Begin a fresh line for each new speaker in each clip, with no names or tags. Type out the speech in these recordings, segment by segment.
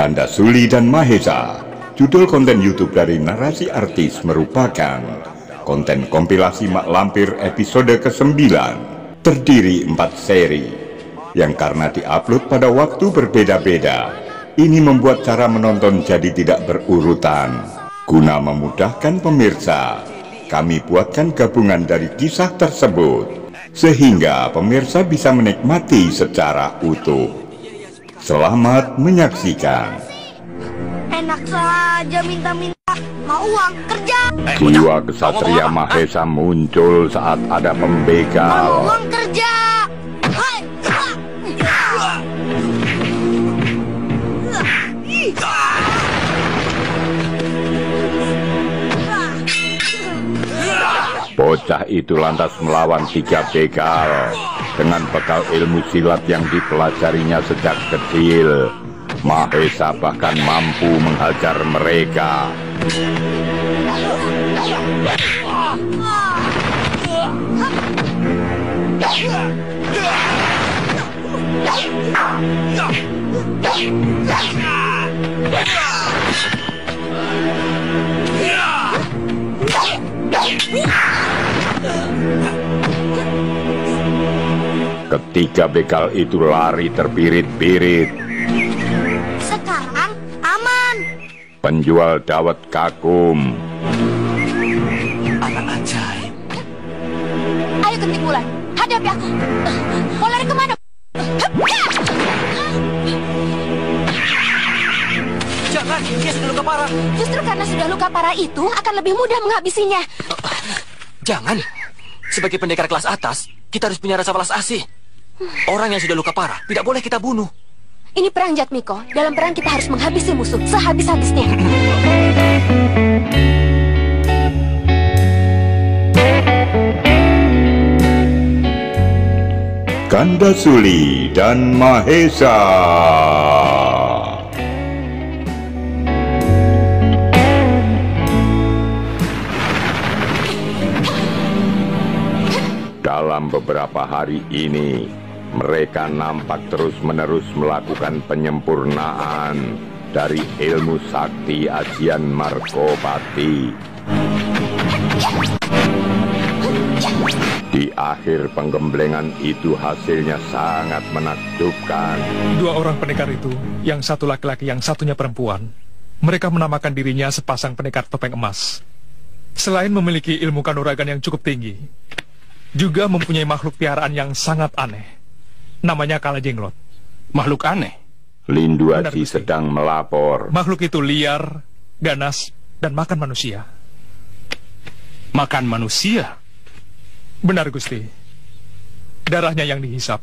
Kanda Suli dan Mahesa, judul konten YouTube dari narasi artis, merupakan konten kompilasi Mak Lampir episode ke-9, terdiri 4 seri, yang karena diupload pada waktu berbeda-beda, ini membuat cara menonton jadi tidak berurutan. Guna memudahkan pemirsa, kami buatkan gabungan dari kisah tersebut, sehingga pemirsa bisa menikmati secara utuh. Selamat menyaksikan.
Enak saja minta-minta, mau uang kerja.
Jiwa kesatria Mahesa muncul saat ada
Mau
pembegal.
uang kerja. Hai.
Bocah itu lantas melawan 3 begal. Dengan bekal ilmu silat yang dipelajarinya sejak kecil, Mahesa bahkan mampu menghajar mereka. Ketiga begal itu lari terbirit-birit.
Sekarang aman.
Penjual dawet kagum.
Anak ajaib.
Ayo Genting Bulan, hadapi aku. Mau lari kemana?
Jangan, dia sudah luka parah.
Justru karena sudah luka parah itu akan lebih mudah menghabisinya.
Jangan. Sebagai pendekar kelas atas, kita harus punya rasa welas asih. Orang yang sudah luka parah tidak boleh kita bunuh.
Ini perang Jatmiko. Dalam perang kita harus menghabisi musuh sehabis-habisnya.
Kanda Suli dan Mahesa. Dalam beberapa hari ini, mereka nampak terus-menerus melakukan penyempurnaan dari ilmu sakti ajian Markopati. Di akhir penggemblengan itu hasilnya sangat menakjubkan.
2 orang pendekar itu, yang satu laki-laki, yang satunya perempuan, mereka menamakan dirinya sepasang pendekar topeng emas. Selain memiliki ilmu kanuragan yang cukup tinggi, juga mempunyai makhluk piaraan yang sangat aneh. Namanya Kalajenglot.
Makhluk aneh.
Lindu
Benar,
Aji
Gusti.
sedang melapor.
Makhluk itu liar, ganas, dan makan manusia.
Makan manusia.
Benar, Gusti. Darahnya yang dihisap.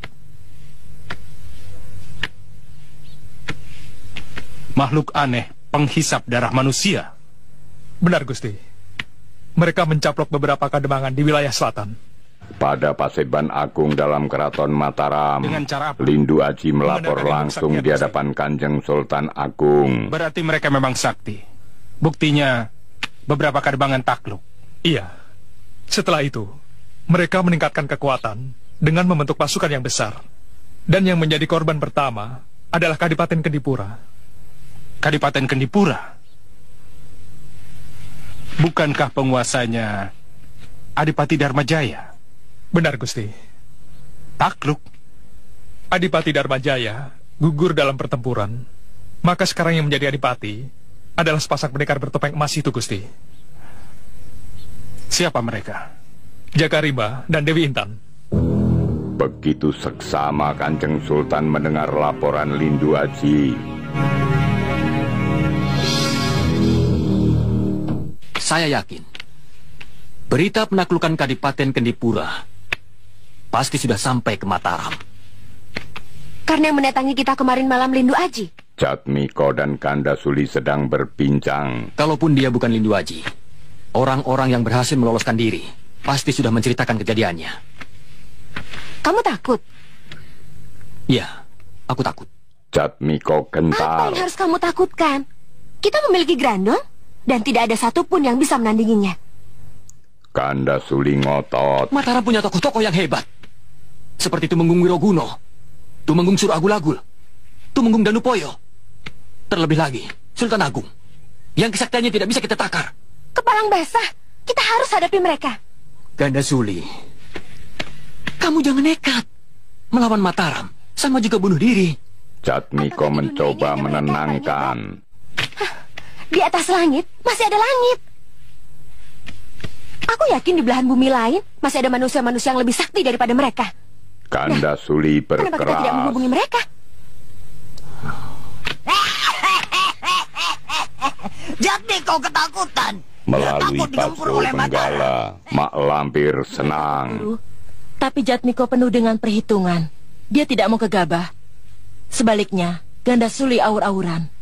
Makhluk aneh, penghisap darah manusia.
Benar, Gusti. Mereka mencaplok beberapa kademangan di wilayah selatan.
Pada Paseban Agung dalam Keraton Mataram,
Dengan cara apa?
Lindu Aji melapor
Menggunakan ilmu
langsung
sakti
di
atas
hadapan Kanjeng Sultan Agung.
Berarti mereka memang sakti. Buktinya, beberapa kademangan takluk.
Iya. Setelah itu, mereka meningkatkan kekuatan dengan membentuk pasukan yang besar. Dan yang menjadi korban pertama adalah Kadipaten Kendipura.
Kadipaten Kendipura. Bukankah penguasanya Adipati Dharmajaya?
Benar, Gusti.
Takluk.
Adipati Dharmajaya gugur dalam pertempuran. Maka sekarang yang menjadi adipati adalah sepasang pendekar bertopeng emas itu, Gusti.
Siapa mereka?
Jakarimba dan Dewi Intan.
Begitu seksama Kanjeng Sultan mendengar laporan Lindu Aji.
Saya yakin berita penaklukan Kadipaten Kendipura pasti sudah sampai ke Mataram.
Karena yang mendatangi kita kemarin malam Lindu Aji.
Jatmiko dan Kanda Suli sedang berbincang.
Kalaupun dia bukan Lindu Aji, orang-orang yang berhasil meloloskan diri pasti sudah menceritakan kejadiannya.
Kamu takut?
Ya, aku takut.
Jatmiko
Apa
gentar.
yang harus kamu takutkan? Kita memiliki Grandong dan tidak ada satupun yang bisa menandinginya.
Kanda Suli ngotot.
Mataram punya tokoh-tokoh yang hebat. Seperti Tumenggung Wiroguno, Tumenggung Suragulagul, Tumenggung Danupoyo. Terlebih lagi, Sultan Agung, yang kesaktiannya tidak bisa kita takar.
Kepalang basah, kita harus hadapi mereka.
Ganda Suli, kamu jangan nekat. Melawan Mataram, sama juga bunuh diri.
Jatmiko mencoba menenangkan.
Di atas langit, masih ada langit. Aku yakin di belahan bumi lain, masih ada manusia-manusia yang lebih sakti daripada mereka.
Ganda Suli
Kenapa kita tidak
berkeras.
menghubungi mereka?
Jatmiko ketakutan.
Melalui
Dia takut digempur
Pasu
oleh Mataram.
Benggala, Mak Lampir senang.
Tapi Jatmiko penuh dengan perhitungan. Dia tidak mau gegabah. Sebaliknya, Ganda Suli aur-auran.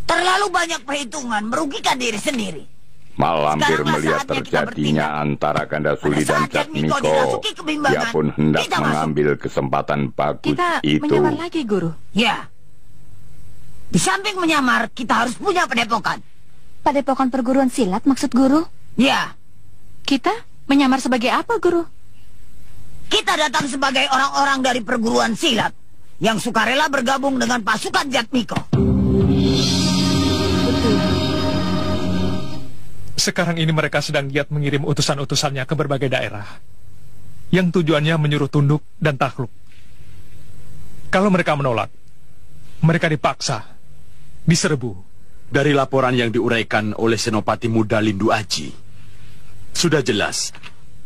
Terlalu banyak perhitungan merugikan diri sendiri.
Mak Lampir
Sekaranglah
melihat
saatnya kita
terjadinya
bertindak.
antara Ganda Suli
Pada
dan
saat Jatmiko
Jatmiko.
dirasuki kebimbangan,
Dia pun hendak
kita masuk.
mengambil kesempatan bagus
Kita
itu.
menyamar lagi, Guru.
Ya. Di samping menyamar, kita harus punya padepokan.
Padepokan perguruan silat maksud Guru?
Ya.
Kita menyamar sebagai apa, Guru?
Kita datang sebagai orang-orang dari perguruan silat yang sukarela bergabung dengan pasukan Jatmiko.
Sekarang ini mereka sedang giat mengirim utusan-utusannya ke berbagai daerah, yang tujuannya menyuruh tunduk dan takluk. Kalau mereka menolak, mereka dipaksa, diserbu.
Dari laporan yang diuraikan oleh Senopati Muda Lindu Aji, sudah jelas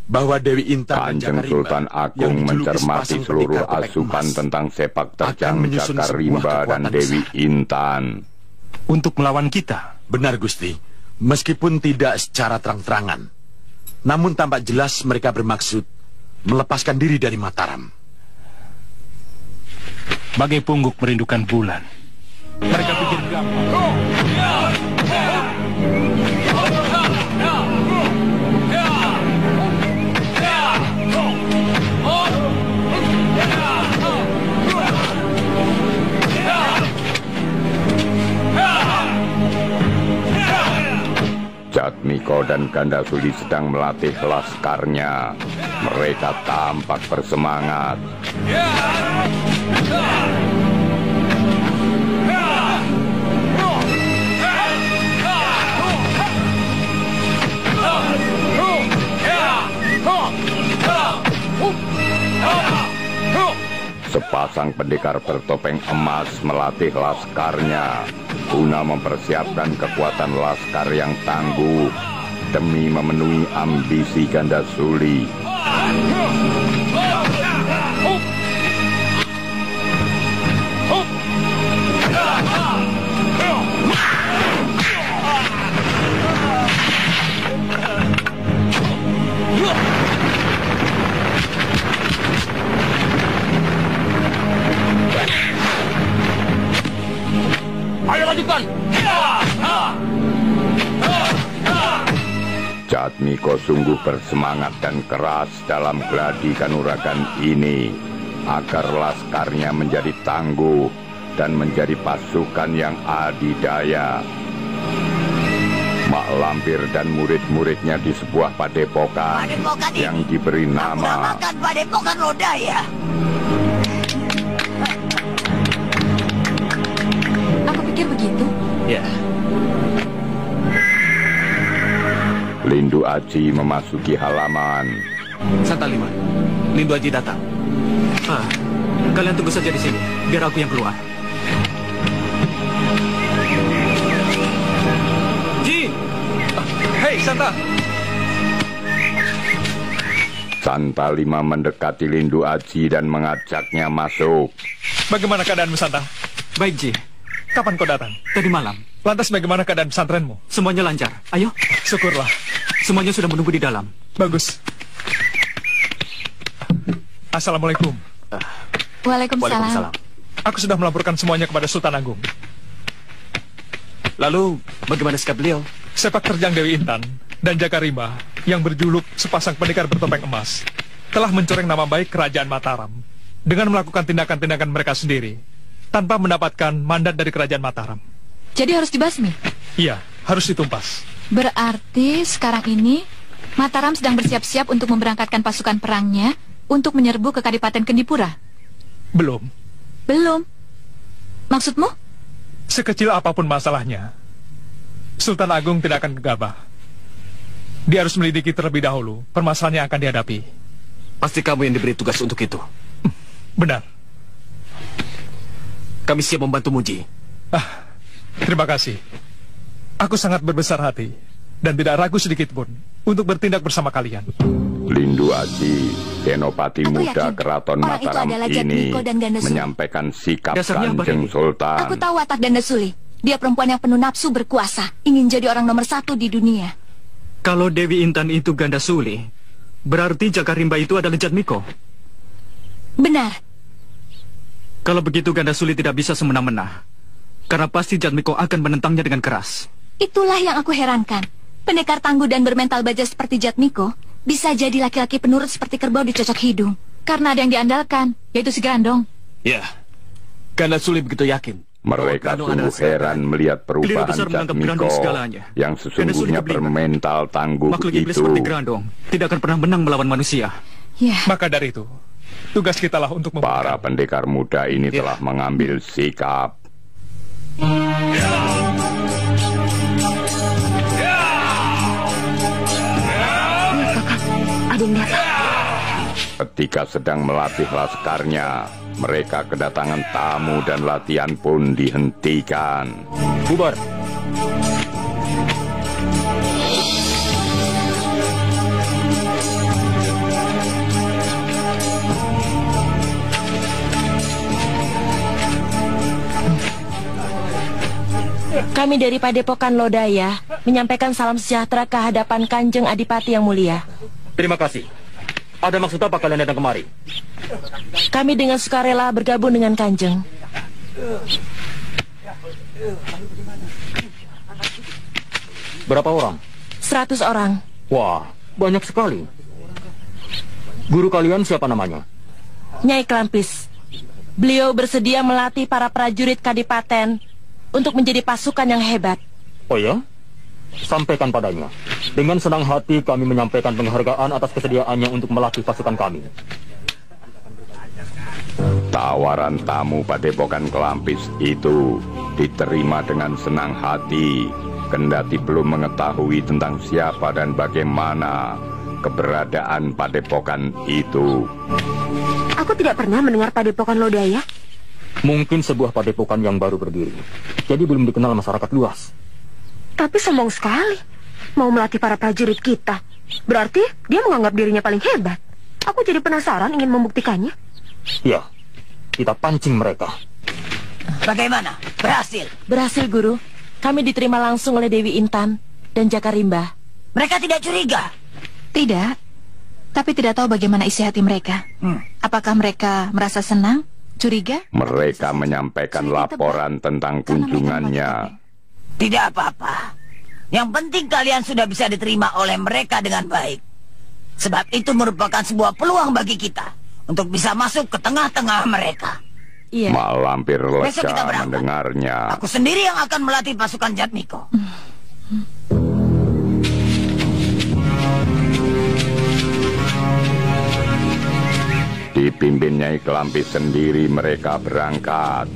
bahwa Dewi Intan dan
Kanjeng
Jaka
Sultan
Rimba
Agung
yang dijuluki
mencermati
sepasang
seluruh
pendekar topeng
asupan
emas
tentang sepak terjang
akan menyusun
Jaka
sebuah
Rimba dan
kekuatan
Dewi
besar.
Intan.
Untuk melawan kita.
Benar, Gusti. Meskipun tidak secara terang-terangan, namun tampak jelas mereka bermaksud melepaskan diri dari Mataram.
Bagai pungguk merindukan bulan.
Mereka pikir gampang.
Jatmiko dan Ganda Suli sedang melatih laskarnya. Mereka tampak bersemangat. Sepasang pendekar bertopeng emas melatih laskarnya guna mempersiapkan kekuatan laskar yang tangguh demi memenuhi ambisi Ganda Suli.
Ayo lanjutkan.
Jatmiko sungguh bersemangat dan keras dalam gladi kanuragan ini agar laskarnya menjadi tangguh dan menjadi pasukan yang adidaya. Mak Lampir dan murid-muridnya di sebuah padepokan
Padepokan ini
yang diberi
aku
nama
namakan Padepokan Lodaya.
Aku pikir begitu.
Ya,
Lindu Aji memasuki halaman.
Santa Lima, Lindu Aji datang. Kalian tunggu saja di sini, biar aku yang keluar. Ji!
Hei, Santa!
Santa Lima mendekati Lindu Aji dan mengajaknya masuk.
Bagaimana keadaanmu, Santa?
Baik, Ji.
Kapan kau datang?
Tadi malam,
Lantas bagaimana keadaan pesantrenmu?
semuanya lancar. Ayo,
Syukurlah.
semuanya sudah menunggu di dalam.
Bagus. Assalamualaikum.
Waalaikumsalam.
Aku sudah melaporkan semuanya kepada Sultan Agung.
Lalu, bagaimana sikap beliau?
Sepak terjang Dewi Intan dan Jaka Rimba yang berjuluk sepasang pendekar bertopeng emas telah mencoreng nama baik kerajaan Mataram dengan melakukan tindakan-tindakan mereka sendiri tanpa mendapatkan mandat dari kerajaan Mataram.
Jadi harus dibasmi.
Iya, harus ditumpas.
Berarti sekarang ini Mataram sedang bersiap-siap untuk memberangkatkan pasukan perangnya untuk menyerbu ke Kadipaten Kendipura.
Belum.
Belum. Maksudmu?
Sekecil apapun masalahnya, Sultan Agung tidak akan gegabah. Dia harus melidiki terlebih dahulu permasalahan yang akan dihadapi.
Pasti kamu yang diberi tugas untuk itu.
Benar.
Kami siap membantu Muji.
Terima kasih. Aku sangat berbesar hati dan tidak ragu sedikit pun untuk bertindak bersama kalian.
Lindu Aji, Senopati
Aku
muda
yakin
Keraton
orang itu
Mataram
adalah
ini
Jatmiko dan Ganda Suli.
menyampaikan sikap
Dasarnya apa
Kanjeng
ini?
Sultan.
Aku tahu watak Ganda Suli. Dia perempuan yang penuh nafsu berkuasa, ingin jadi orang nomor 1 di dunia.
Kalau Dewi Intan itu Ganda Suli, berarti Jakarimba itu adalah Jatmiko.
Benar.
Kalau begitu Ganda Suli tidak bisa semena-mena, karena pasti Jatmiko akan menentangnya dengan keras.
Itulah yang aku herankan. Pendekar tangguh dan bermental baja seperti Jatmiko bisa jadi laki-laki penurut seperti kerbau dicocok hidung. Karena ada yang diandalkan, yaitu si Grandong.
Ya, Ganda Suli begitu yakin.
Mereka sungguh heran melihat perubahan Jatmiko yang sesungguhnya bermental tangguh
Makhluk iblis
itu.
seperti Grandong tidak akan pernah menang melawan manusia.
Ya.
Maka dari itu, tugas kita lah untuk
Para pendekar muda ini telah mengambil sikap.
Ada yang datang.
Ketika sedang melatih laskarnya, mereka kedatangan tamu dan latihan pun dihentikan.
Bubar.
Kami dari Padepokan Lodaya menyampaikan salam sejahtera ke hadapan Kanjeng Adipati yang mulia.
Terima kasih. Ada maksud apa kalian datang kemari?
Kami dengan sukarela bergabung dengan Kanjeng.
Berapa orang?
100 orang.
Wah, banyak sekali. Guru kalian siapa namanya?
Nyai Klampis. Beliau bersedia melatih para prajurit kadipaten untuk menjadi pasukan yang hebat.
Oh ya? Sampaikan padanya. Dengan senang hati kami menyampaikan penghargaan atas kesediaannya untuk melatih pasukan kami.
Tawaran tamu Padepokan Klampis itu diterima dengan senang hati, kendati belum mengetahui tentang siapa dan bagaimana keberadaan Padepokan itu.
Aku tidak pernah mendengar Padepokan Lodaya.
Mungkin sebuah padepokan yang baru berdiri, jadi belum dikenal masyarakat luas.
Tapi sombong sekali. Mau melatih para prajurit kita. Berarti dia menganggap dirinya paling hebat. Aku jadi penasaran ingin membuktikannya.
Ya, kita pancing mereka.
Bagaimana? Berhasil?
Berhasil, Guru. Kami diterima langsung oleh Dewi Intan dan Jakarimba.
Mereka tidak curiga?
Tidak. Tapi tidak tahu bagaimana isi hati mereka. Apakah mereka merasa senang? Curiga?
Mereka menyampaikan laporan tentang kunjungannya.
Tidak apa-apa. Yang penting kalian sudah bisa diterima oleh mereka dengan baik. Sebab itu merupakan sebuah peluang bagi kita untuk bisa masuk ke tengah-tengah mereka.
Iya.
Mak Lampir
Besok kita
lega
berangkat.
mendengarnya.
Aku sendiri yang akan melatih pasukan Jatmiko.
Dipimpin Nyai Klampis sendiri mereka berangkat.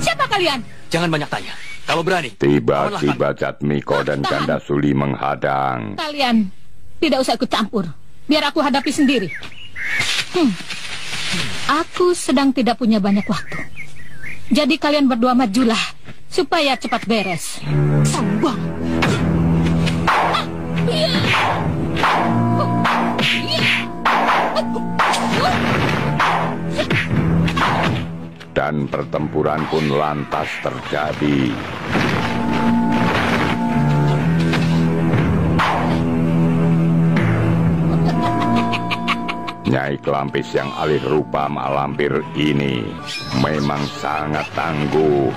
Siapa kalian?
Jangan banyak tanya. Kalau berani.
Tiba-tiba Jatmiko dan Ganda Suli menghadang.
Kalian tidak usah ikut campur. Biar aku hadapi sendiri. Aku sedang tidak punya banyak waktu. Jadi kalian berdua majulah supaya cepat beres. Sombong.
Dan pertempuran pun lantas terjadi. Nyai Klampis yang alih rupa Mak Lampir ini memang sangat tangguh.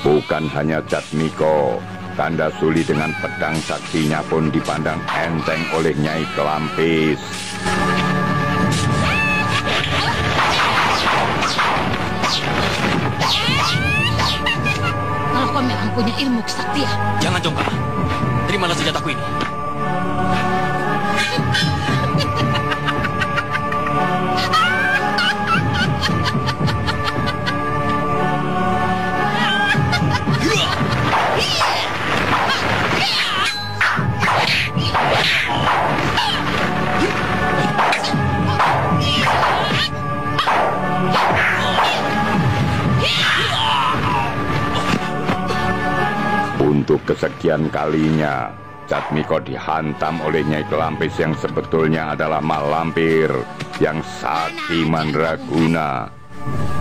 Bukan hanya Jatmiko, Ganda Suli dengan pedang saktinya pun dipandang enteng oleh Nyai Klampis.
Kalau kau memang punya ilmu kesaktian.
Jangan, Jongka. Terimalah senjataku ini.
Untuk kesekian kalinya, Jatmiko dihantam oleh Nyai Kelampis yang sebetulnya adalah mak lampir yang sakti mandraguna.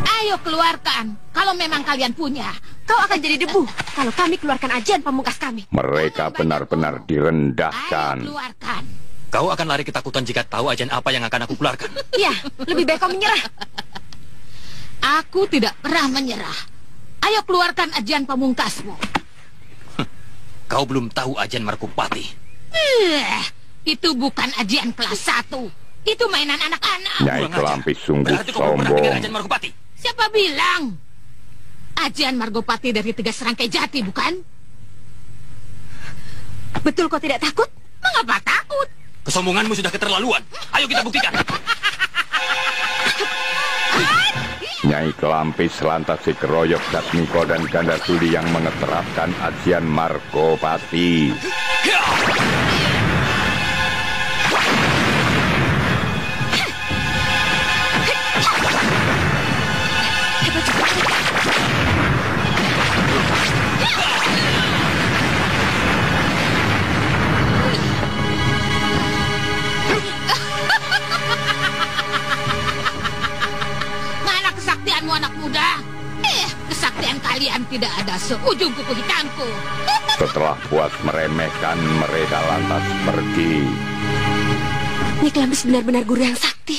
Ayo keluarkan. Kalau memang kalian punya, kau akan jadi debu kalau kami keluarkan ajian pamungkas kami.
Mereka benar-benar direndahkan.
Ayo keluarkan.
Kau akan lari ketakutan jika tahu ajian apa yang akan aku keluarkan.
Iya, lebih baik kau menyerah. Aku tidak pernah menyerah. Ayo keluarkan ajian pamungkasmu.
Kau belum tahu ajian Margopati.
Itu bukan ajian kelas 1. Itu mainan anak-anak.
Nyai Kelampis sungguh sombong.
Ajian Margopati.
Siapa bilang? Ajian Margopati dari 3 serangkai jati, bukan? Betul kau tidak takut? Mengapa takut?
Kesombonganmu sudah keterlaluan. Ayo kita buktikan.
Nyai Kelampis lantas dikeroyok Jatmiko dan Gandasuli yang mengeterapkan ajian Margopati.
Anak muda, kesaktian kalian tidak ada seujung kuku hitamku.
Setelah puas meremehkan, mereka lantas pergi.
Nyai Kelampis benar-benar guru yang sakti.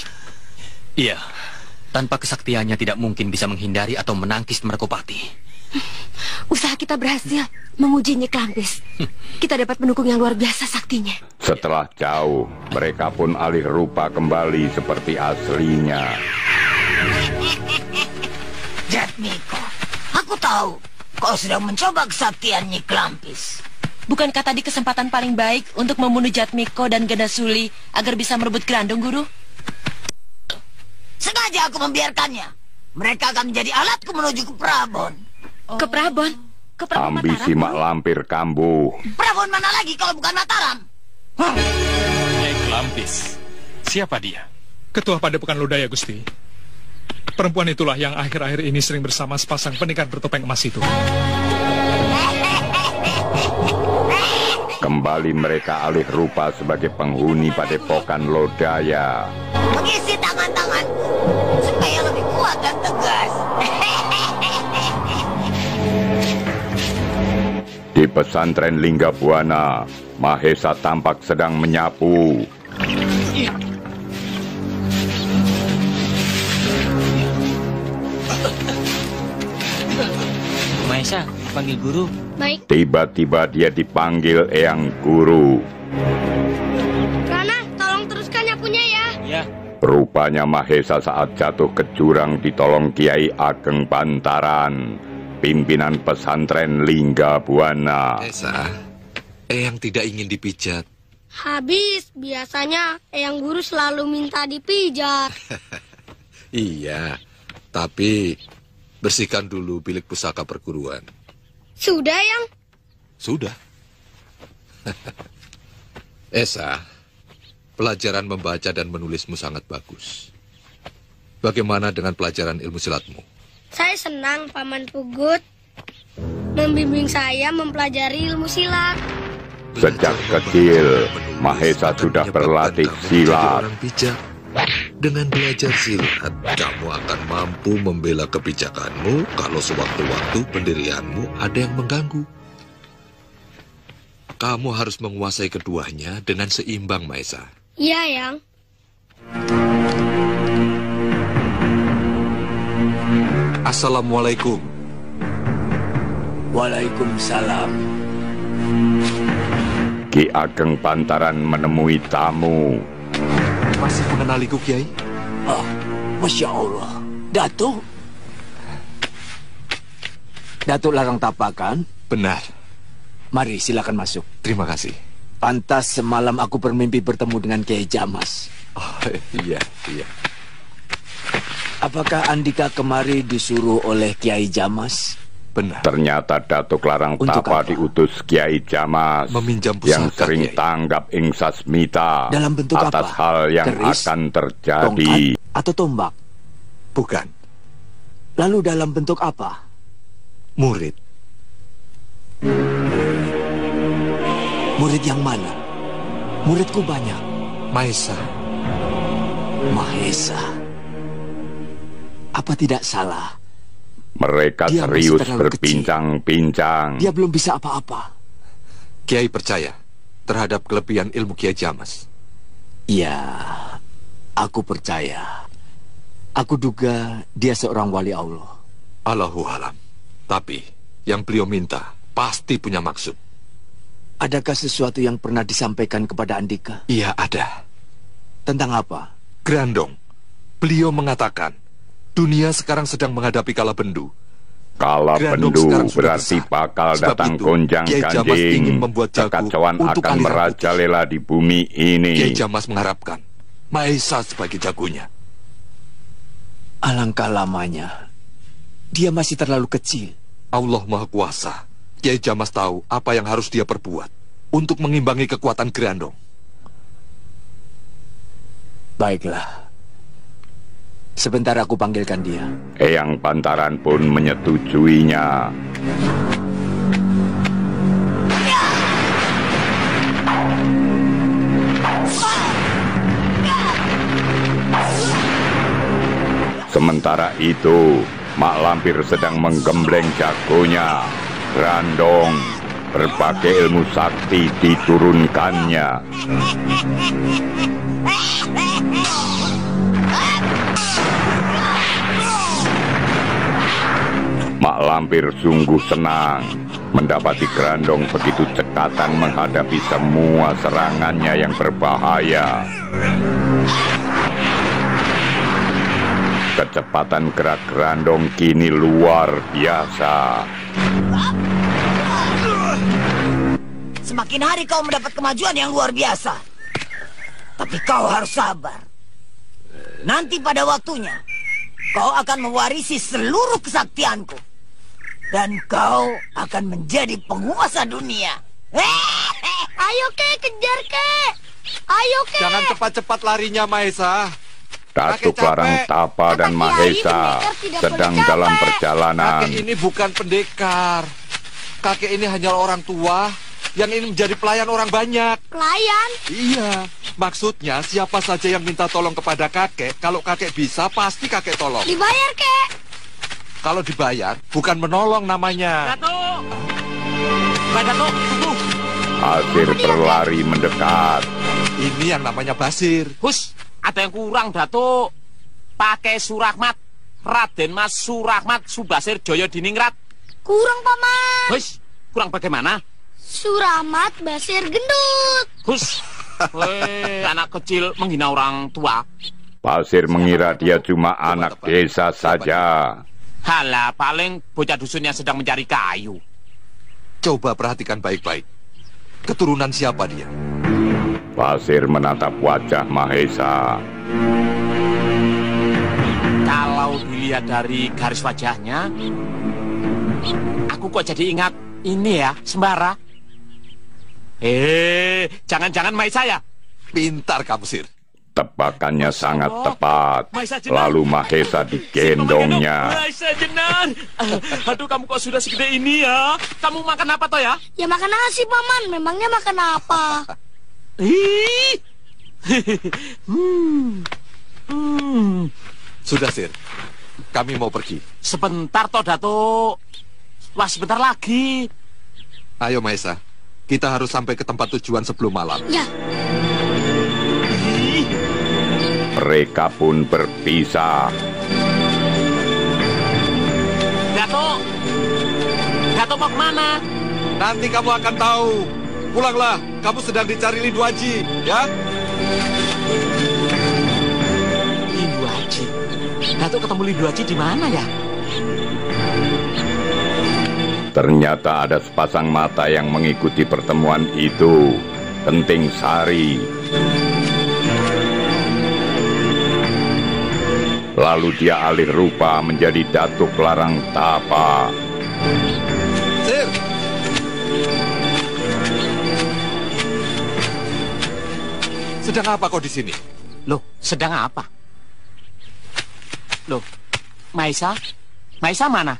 Iya, tanpa kesaktiannya tidak mungkin bisa menghindari atau menangkis Margopati.
Usaha kita berhasil menguji Nyai Kelampis. Kita dapat pendukung yang luar biasa saktinya.
Setelah jauh, mereka pun alih rupa kembali seperti aslinya.
Jatmiko, aku tahu kau sedang mencoba kesaktian Nyai Kelampis.
Bukankah tadi kesempatan paling baik untuk membunuh Jatmiko dan Gandasuli agar bisa merebut Grandong, Guru?
Sengaja aku membiarkannya. Mereka akan menjadi alatku menuju ke Prabon.
Ke Prabon? Ke Prabon
Ambisi
Mataram?
mak lampir kambuh.
Prabon mana lagi kalau bukan Mataram?
Nyai Kelampis. Siapa dia?
Ketua Padepokan Lodaya, Gusti. Perempuan itulah yang akhir-akhir ini sering bersama sepasang pendekar bertopeng emas itu.
Kembali mereka alih rupa sebagai penghuni Padepokan Lodaya.
Mengisi tangan-tanganku supaya lebih kuat dan tegas.
Di pesantren Linggabuana, Mahesa tampak sedang menyapu.
Mahesa, panggil guru.
Baik.
Tiba-tiba dia dipanggil Eyang Guru.
Rana, tolong teruskan nyapunya ya.
Ya.
Rupanya Mahesa saat jatuh ke jurang ditolong Kiai Ageng Bantaran, pimpinan pesantren Linggabuana.
Mahesa, Eyang tidak ingin dipijat.
Habis, biasanya Eyang Guru selalu minta dipijat.
Iya, tapi bersihkan dulu bilik pusaka perguruan.
Sudah, Yang?
Sudah. Esa, pelajaran membaca dan menulismu sangat bagus. Bagaimana dengan pelajaran ilmu silatmu?
Saya senang Paman Pugut membimbing saya mempelajari ilmu silat.
Sejak kecil, Mahesa sudah berlatih silat.
Orang bijak. Dengan belajar silat, kamu akan mampu membela kebijakanmu kalau sewaktu-waktu pendirianmu ada yang mengganggu. Kamu harus menguasai keduanya dengan seimbang, Mahesa.
Iya, Yang.
Assalamualaikum.
Waalaikumsalam.
Ki Ageng Bantaran menemui tamu.
Masih mengenaliku, Kiai?
Ah, Masya Allah. Datuk. Datuk Larang Tapa kan?
Benar.
Mari silakan masuk.
Terima kasih.
Pantas semalam aku bermimpi bertemu dengan Kiai Jamas.
Oh, iya.
Apakah Andika kemari disuruh oleh Kiai Jamas?
Benar.
Ternyata Datuk Larang Tapa diutus Kiai Jamas
meminjam pusaka
yang sering
Kiai.
tanggap ing sasmita
Dalam bentuk
atas
apa?
hal yang
Keris,
akan terjadi.
tongkat, atau tombak?
Bukan.
Lalu dalam bentuk apa?
Murid.
Murid yang mana? Muridku banyak.
Mahesa.
Mahesa. Apa tidak salah?
Mereka
Dia
serius
masih terlalu
berbincang-bincang.
Dia belum bisa apa-apa.
Kiai percaya terhadap kelebihan ilmu Kiai Jamas.
Ya, aku percaya. Aku duga dia seorang wali Allah.
Allahu alam. Tapi yang beliau minta pasti punya maksud.
Adakah sesuatu yang pernah disampaikan kepada Andika?
Iya, ada.
Tentang apa?
Grandong. Beliau mengatakan dunia sekarang sedang menghadapi kala bendu.
Kala
Grandong
bendu
sekarang sudah
berarti
besar.
bakal
Sebab
datang
itu,
gonjang
Kiai Jamas ingin
ganjing.
membuat jago
Kekacauan
untuk
akan
aliran
merajalela di bumi ini.
Kiai Jamas mengharapkan Mahesa sebagai jagonya.
Alangkah lamanya. Dia masih terlalu kecil.
Allah Maha Kuasa. Kiai Jamas tahu apa yang harus dia perbuat untuk mengimbangi kekuatan Grandong.
Baiklah. Sebentar aku panggilkan dia.
Eyang Pantaran pun menyetujuinya. Sementara itu, Mak Lampir sedang menggembleng jagonya, Grandong. Berbagai ilmu sakti diturunkannya. Mak Lampir sungguh senang mendapati Grandong begitu cekatan menghadapi semua serangannya yang berbahaya. Kecepatan gerak Grandong kini luar biasa.
Semakin hari kau mendapat kemajuan yang luar biasa. Tapi kau harus sabar. Nanti pada waktunya, kau akan mewarisi seluruh kesaktianku. Dan kau akan menjadi penguasa dunia.
Ayo, Kek, kejar, Kek. Ayo, Kek.
Jangan cepat-cepat larinya, Mahesa.
Datuk Larang Tapa dan Mahesa sedang dalam perjalanan.
Kakek ini bukan pendekar. Kakek ini hanya orang tua yang ingin menjadi pelayan orang banyak.
Pelayan?
Iya. Maksudnya siapa saja yang minta tolong kepada kakek, kalau kakek bisa pasti kakek tolong.
Dibayar, Kek.
Kalau dibayar, bukan menolong namanya.
Datuk! Mbak Datuk, tunggu.
Basir berlari mendekat.
Ini yang namanya Basir.
Hus, ada yang kurang, Datuk. Pakai Surahmat. Raden Mas Surahmat Subasir Joyo Diningrat.
Kurang, Paman.
Hus, kurang bagaimana?
Surahmat Basir gendut.
Hus, anak kecil menghina orang tua.
Basir mengira dia cuma anak desa saja.
Halah, paling bocah dusun yang sedang mencari kayu.
Coba perhatikan baik-baik. Keturunan siapa dia?
Basir menatap wajah Mahesa.
Kalau dilihat dari garis wajahnya, aku kok jadi ingat ini ya, Sembara. Jangan-jangan Mahesa ya?
Pintar kamu, Sir.
Tebakannya sangat tepat. Lalu Mahesa digendongnya.
Mahesa Jenar. Aduh, kamu kok sudah segede ini ya? Kamu makan apa toh ya?
Ya makan nasi, Paman. Memangnya makan apa?
Sudah, Sir. Kami mau pergi.
Sebentar toh, Datuk. Wah, sebentar lagi.
Ayo, Mahesa. Kita harus sampai ke tempat tujuan sebelum malam.
Ya.
Mereka pun berpisah.
Datuk! Datuk mau kemana?
Nanti kamu akan tahu. Pulanglah, kamu sedang dicari Lindu Haji, ya?
Lindu Haji? Datuk ketemu Lindu Haji di mana ya?
Ternyata ada sepasang mata yang mengikuti pertemuan itu. Kenting Sari. Lalu dia alih rupa menjadi Datuk Larang Tapa.
Sir! Sedang apa kau di sini?
Loh, sedang apa? Loh, Maisa? Maisa mana?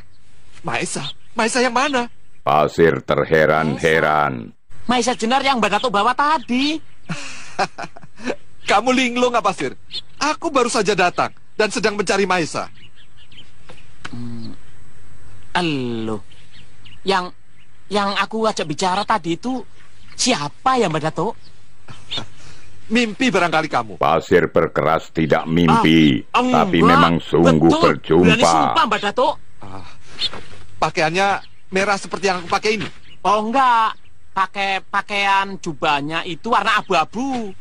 Maisa? Maisa yang mana?
Pasir terheran-heran.
Maisa Jenar yang Mbak Datuk bawa tadi.
Kamu linglung apa, Sir? Aku baru saja datang dan sedang mencari Maisa.
Loh, yang aku ajak bicara tadi itu siapa ya Mbak Datuk?
Mimpi barangkali kamu.
Pasir berkeras tidak mimpi, tapi
enggak.
memang sungguh
Betul.
berjumpa.
Berani sumpah Mbak Datuk.
Pakaiannya merah seperti yang aku pakai ini.
Oh enggak, pakaian jubahnya itu warna abu-abu.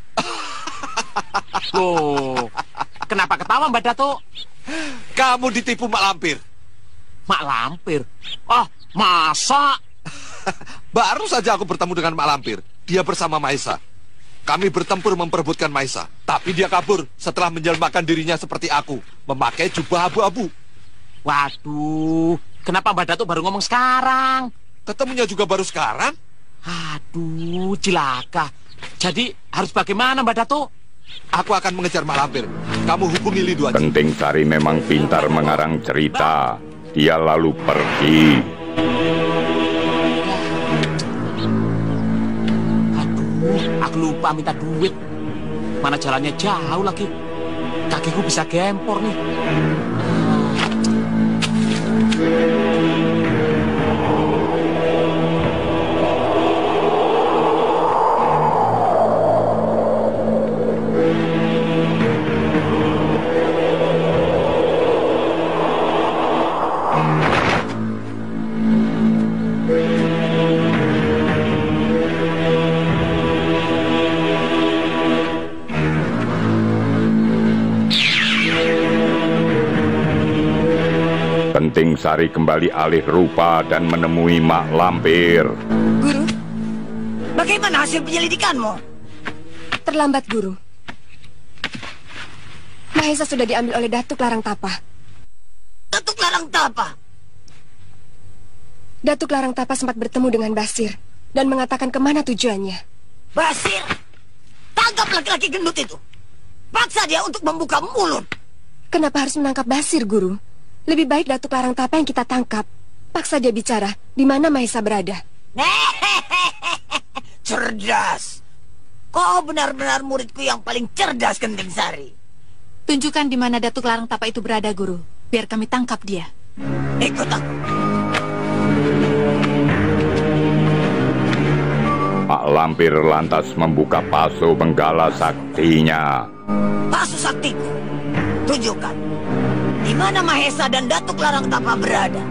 Loh, kenapa ketawa Mbak Datuk?
Kamu ditipu Mak Lampir.
Mak Lampir? Oh, masa?
Baru saja aku bertemu dengan Mak Lampir. Dia bersama Maisa. Kami bertempur memperebutkan Maisa. Tapi dia kabur setelah menjelmakan dirinya seperti aku, memakai jubah abu-abu.
Waduh, kenapa Mbak Datuk baru ngomong sekarang?
Ketemunya juga baru sekarang?
Aduh, cilaka. Jadi harus bagaimana Mbak Datuk?
Aku akan mengejar Mak Lampir. Kamu hubungi Lidu aja.
Kenting Sari memang pintar mengarang cerita. Dia lalu pergi.
Aku lupa minta duit. Mana jalannya jauh lagi. Kakiku bisa gempor nih.
Kenting Sari kembali alih rupa dan menemui Mak Lampir.
Guru, bagaimana hasil penyelidikanmu?
Terlambat, Guru. Mahesa sudah diambil oleh Datuk Larang Tapa.
Datuk Larang Tapa?
Datuk Larang Tapa sempat bertemu dengan Basir dan mengatakan kemana tujuannya.
Basir? Tangkap laki-laki gendut itu. Paksa dia untuk membuka mulut.
Kenapa harus menangkap Basir, Guru? Lebih baik Datuk Larang Tapa yang kita tangkap. Paksa dia bicara di mana Mahesa berada.
Cerdas. Kau benar-benar muridku yang paling cerdas, Kenting Sari.
Tunjukkan di mana Datuk Larang Tapa itu berada, Guru. Biar kami tangkap dia.
Ikut aku.
Mak Lampir lantas membuka paso benggala saktinya.
Pasu saktiku. Tunjukkan di mana Mahesa dan Datuk Larang Tapa berada.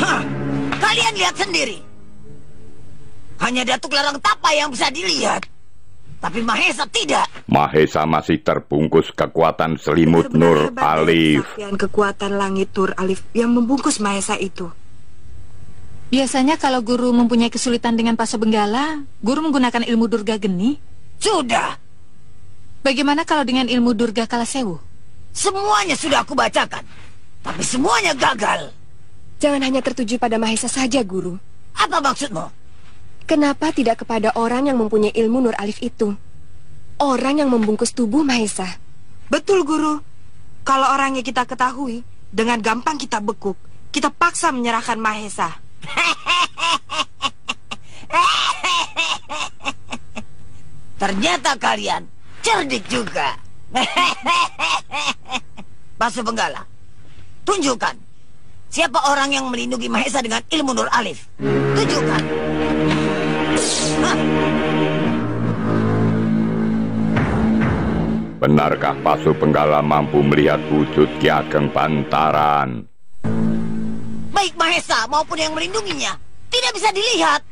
Hah, kalian lihat sendiri. Hanya Datuk Larang Tapa yang bisa dilihat, tapi Mahesa tidak.
Mahesa masih terbungkus kekuatan selimut Nur Alif.
Kesaktian kekuatan langit Nur Alif yang membungkus Mahesa itu.
Biasanya kalau Guru mempunyai kesulitan dengan paso benggala, Guru menggunakan ilmu Durga Geni.
Sudah.
Bagaimana kalau dengan ilmu Durga Kalasewu?
Semuanya sudah aku bacakan, tapi semuanya gagal.
Jangan hanya tertuju pada Mahesa saja, Guru.
Apa maksudmu?
Kenapa tidak kepada orang yang mempunyai ilmu Nur Alif itu? Orang yang membungkus tubuh Mahesa.
Betul, Guru. Kalau orangnya kita ketahui, dengan gampang kita bekuk. Kita paksa menyerahkan Mahesa.
Ternyata kalian cerdik juga. Pasu Benggala, tunjukkan siapa orang yang melindungi Mahesa dengan ilmu Nur Alif. Tunjukkan.
Benarkah Pasu Benggala mampu melihat wujud Ki Ageng Bantaran?
Baik Mahesa maupun yang melindunginya tidak bisa dilihat.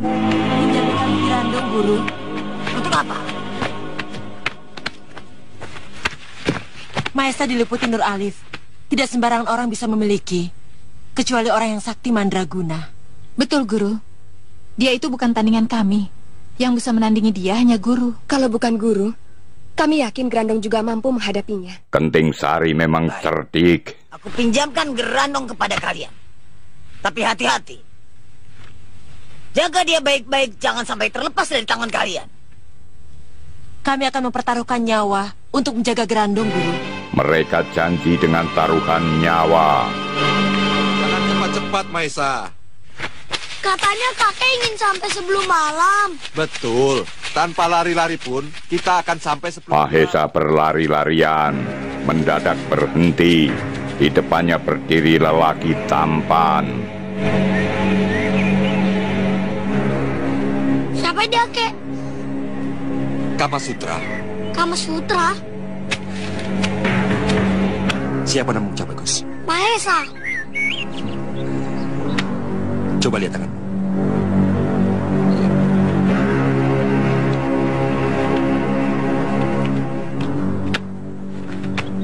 Menjadikan Grandong, Guru.
Mahesa diliputi Nur Alif. Tidak sembarangan orang bisa memiliki, kecuali orang yang sakti mandraguna.
Betul, Guru. Dia itu bukan tandingan kami. Yang bisa menandingi dia hanya Guru.
Kalau bukan Guru, kami yakin Grandong juga mampu menghadapinya.
Kenting Sari memang cerdik.
Aku pinjamkan Grandong kepada kalian. Tapi hati-hati. Jaga dia baik-baik, jangan sampai terlepas dari tangan kalian.
Kami akan mempertaruhkan nyawa untuk menjaga Grandong, Guru.
Mereka janji dengan taruhan nyawa.
Jangan cepat-cepat, Mahesa.
Katanya kakek ingin sampai sebelum malam.
Betul. Tanpa lari-lari pun, kita akan sampai sebelum
Mahesa berlari-larian, mendadak berhenti. Di depannya berdiri lelaki tampan.
Siapa dia, Kek?
Kamasutra.
Kamasutra?
Siapa nama ucap bagus?
Mahesa.
Coba lihat tangan.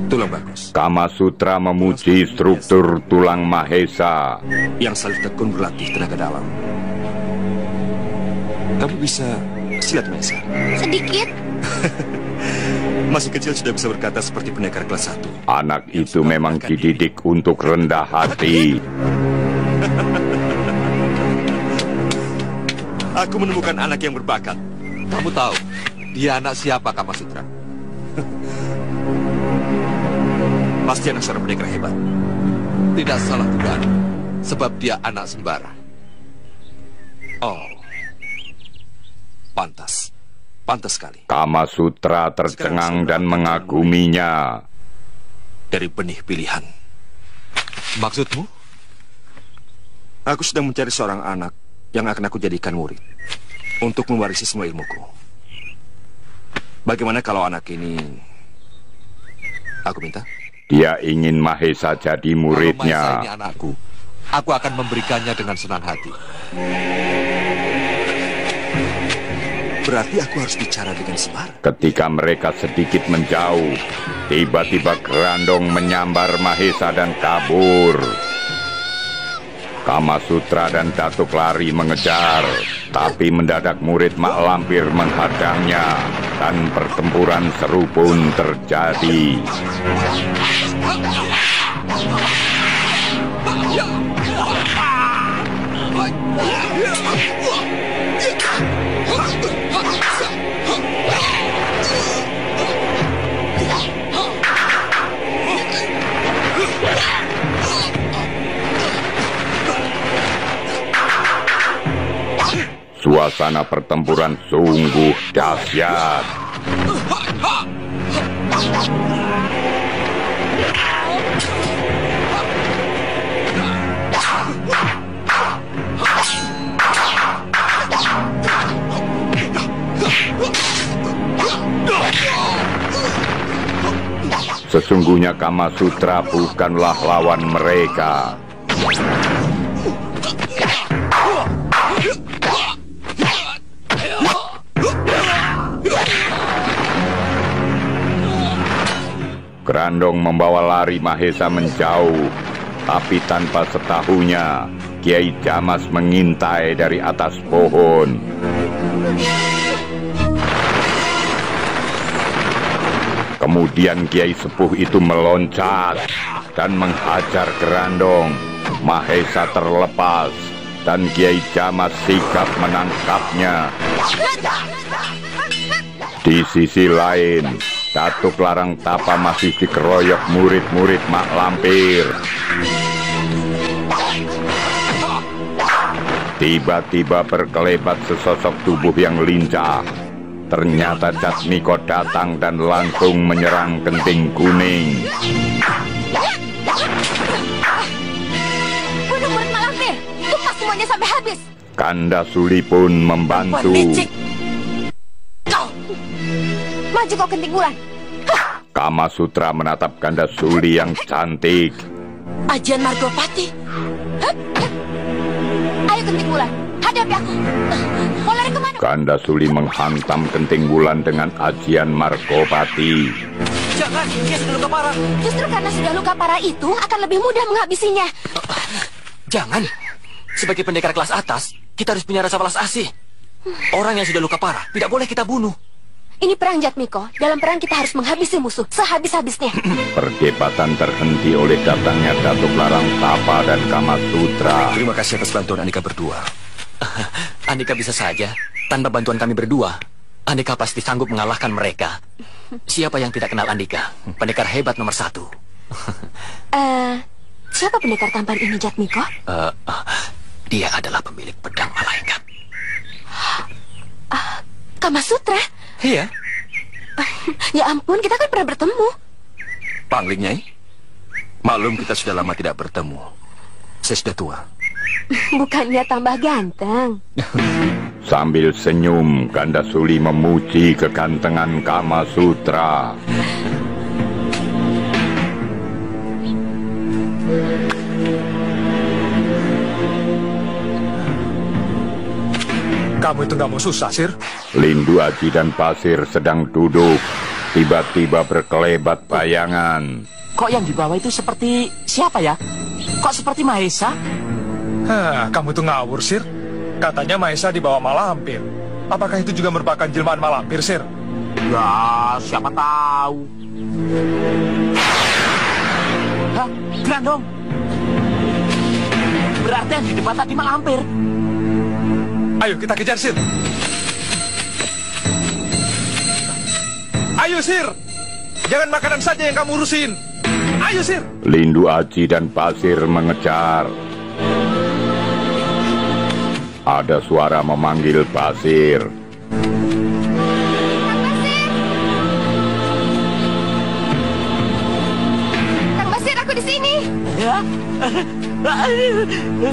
Tulang bagus.
Kamasutra memuji struktur tulang Mahesa.
Yang selalu tekun berlatih tenaga dalam. Kamu bisa silat, Mahesa?
Sedikit.
Masih kecil sudah bisa berkata seperti pendekar kelas 1.
Anak itu memang dididik untuk rendah hati.
Aku menemukan anak yang berbakat. Kamu tahu, dia anak siapa, Kamasutra?
Pasti anak seorang pendekar hebat.
Tidak salah dugaan, sebab dia anak sembara.
Oh, pantas. Pantas sekali.
Kamasutra tercengang dan mengaguminya.
Dari benih pilihan.
Maksudmu?
Aku sedang mencari seorang anak yang akan aku jadikan murid untuk mewarisi semua ilmuku. Bagaimana kalau anak ini aku minta?
Dia ingin Mahesa jadi muridnya.
Kalau Mahesa ini anakku, aku akan memberikannya dengan senang hati.
Berarti aku harus bicara dengan Semar.
Ketika mereka sedikit menjauh, tiba-tiba Grandong menyambar Mahesa dan kabur. Kamasutra dan Datuk lari mengejar, tapi mendadak murid Mak Lampir menghadangnya, dan pertempuran seru pun terjadi. Suasana pertempuran sungguh dahsyat. Sesungguhnya Kamasutra bukanlah lawan mereka. Grandong membawa lari Mahesa menjauh, tapi tanpa setahunya, Kiai Jamas mengintai dari atas pohon. Kemudian Kiai Sepuh itu meloncat dan menghajar Grandong. Mahesa terlepas dan Kiai Jamas sigap menangkapnya. Di sisi lain, Datuk Larang Tapa masih dikeroyok murid-murid Mak Lampir. Tiba-tiba berkelebat sesosok tubuh yang lincah. Ternyata Jatmiko datang dan langsung menyerang Kenting Kuning.
Bunuh murid Mak Lampir, tumpas semuanya sampai habis.
Kanda Suli pun membantu.
Maju kau Kenting Wulan.
Kamasutra menatap Kanda Suli yang cantik.
Ajian Margopati.
Ayo Kenting Wulan, hadapi aku. Mau lari kemana?
Kanda Suli menghantam Kenting Wulan dengan ajian Margopati.
Jangan, dia sudah luka parah.
Justru karena sudah luka parah itu akan lebih mudah menghabisinya.
Jangan. Sebagai pendekar kelas atas, kita harus punya rasa welas asih. Orang yang sudah luka parah tidak boleh kita bunuh.
Ini perang, Jatmiko. Dalam perang kita harus menghabisi musuh sehabis-habisnya.
Perdebatan terhenti oleh datangnya Datuk Larang Tapa dan Kama Sutra.
Terima kasih atas bantuan Andika berdua. Andika bisa saja. Tanpa bantuan kami berdua, Andika pasti sanggup mengalahkan mereka. Siapa yang tidak kenal Andika? Pendekar hebat nomor 1.
Siapa pendekar tampan ini, Jatmiko?
Dia adalah pemilik pedang malaikat.
Kama Sutra?
Iya.
Ya ampun, kita kan pernah bertemu.
Pangling Nyai, maklum kita sudah lama tidak bertemu. Saya sudah tua.
Bukannya tambah ganteng.
Sambil senyum, Gandasuli memuji kegantengan Kama Sutra.
Kamu itu nggak mau susah, Sir?
Lindu Aji dan Pasir sedang duduk. Tiba-tiba berkelebat bayangan.
Kok yang di bawah itu seperti siapa ya? Kok seperti Mahesa?
Kamu itu ngawur, Sir. Katanya Mahesa dibawa Malampir. Apakah itu juga merupakan jelmaan Malampir, Sir?
Ya, siapa tahu. Hah? Grandong? Berarti yang di depan tadi Malampir.
Ayo kita kejar, Sir. Ayo, Sir. Jangan makanan saja yang kamu urusin. Ayo, Sir.
Lindu Aji dan Pasir mengejar. Ada suara memanggil Pasir.
Kang Basir, aku di sini.
Ya?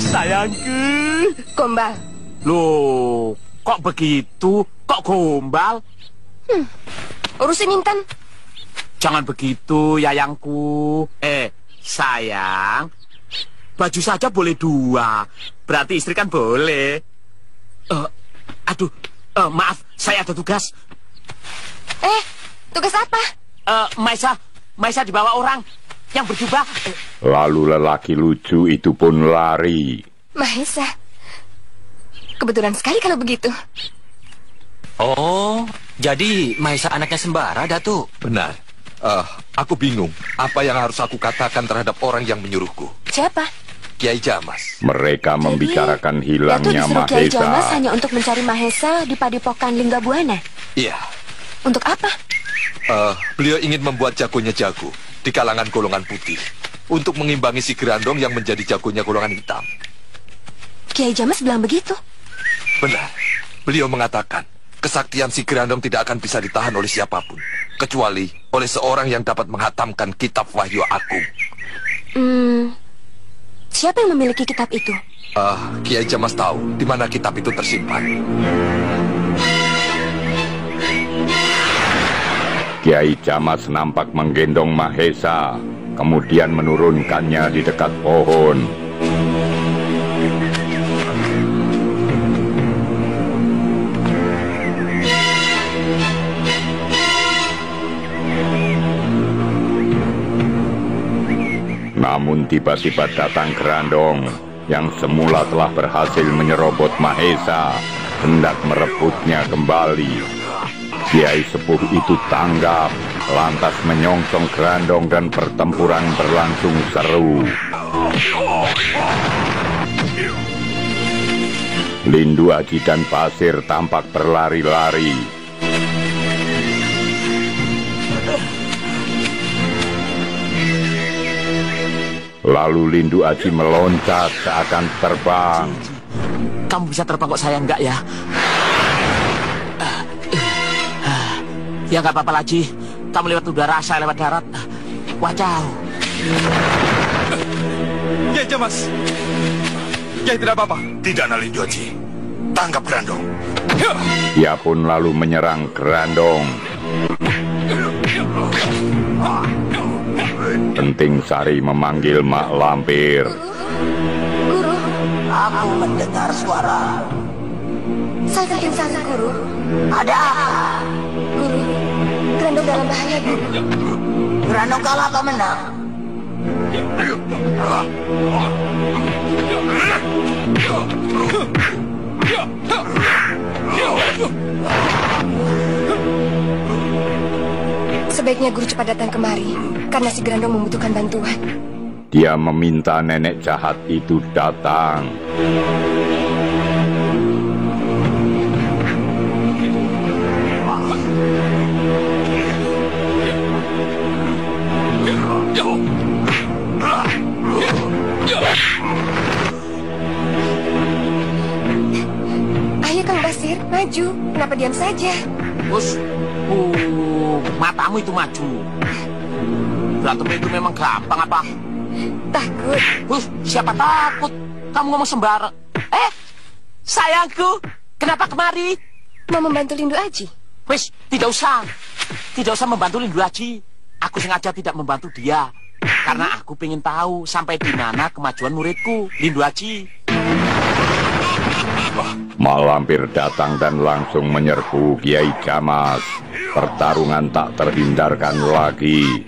Sayangku.
Gombal.
Loh, kok begitu? Kok gombal?
Urusin Intan.
Jangan begitu, Yayangku. Sayang. Baju saja boleh 2. Berarti istri kan boleh. Maaf, saya ada tugas.
Tugas apa?
Maisa dibawa orang yang berjubah.
Lalu lelaki lucu itu pun lari.
Mahesa. Kebetulan sekali kalau begitu.
Oh, jadi Mahesa anaknya Sembara, Datuk?
Benar. Aku bingung. Apa yang harus aku katakan terhadap orang yang menyuruhku?
Siapa?
Kiai Jamas.
Mereka membicarakan
Datuk
hilangnya
disuruh Kiai Jamas
Mahesa.
hanya untuk mencari Mahesa di Padepokan Linggabuana.
Iya.
Untuk apa?
Beliau ingin membuat jagonya jago di kalangan golongan putih untuk mengimbangi si Grandong yang menjadi jagonya golongan hitam.
Kiai Jamas bilang begitu.
Benar. Beliau mengatakan kesaktian si Grandong tidak akan bisa ditahan oleh siapapun, kecuali oleh seorang yang dapat menghatamkan kitab Wahyu Agung.
Siapa yang memiliki kitab itu?
Kiai Jamas tahu di mana kitab itu tersimpan.
Kiai Jamas nampak menggendong Mahesa, kemudian menurunkannya di dekat pohon. Namun tiba-tiba datang Grandong yang semula telah berhasil menyerobot Mahesa, hendak merebutnya kembali. Kiai sepuh itu tanggap, lantas menyongsong Grandong dan pertempuran berlangsung seru. Lindu Aji dan Pasir tampak berlari-lari. Lalu Lindu Aji meloncat seakan terbang.
Kamu bisa terbang kok, saya enggak ya? Ya nggak apa-apa lagi. Kamu lewat udara, saya lewat darat. Wajah.
Kiai Jamas. Kiai tidak apa-apa.
Tidak, Lindu Aji. Tangkap Grandong.
Dia pun lalu menyerang Grandong. Penting Sari memanggil Mak Lampir.
Guru, aku mendengar suara.
Saya Penting Sari, Guru.
Ada apa?
Guru, Grandong dalam bahaya, Guru.
Grandong kalah atau menang?
Sebaiknya guru cepat datang kemari, karena si Grandong membutuhkan bantuan.
Dia meminta nenek jahat itu datang.
Ayo Kang Basir, maju. Kenapa diam saja?
Matamu itu maju. Berantem itu memang gampang apa?
Takut.
Siapa takut? Kamu ngomong sembarang. Sayangku, kenapa kemari?
Mau membantu Lindu Aji.
Wis, tidak usah. Tidak usah membantu Lindu Aji. Aku sengaja tidak membantu dia. Karena aku pengen tahu sampai di mana kemajuan muridku, Lindu Aji.
Mak Lampir datang dan langsung menyerbu Kiai Jamas. Pertarungan tak terhindarkan lagi.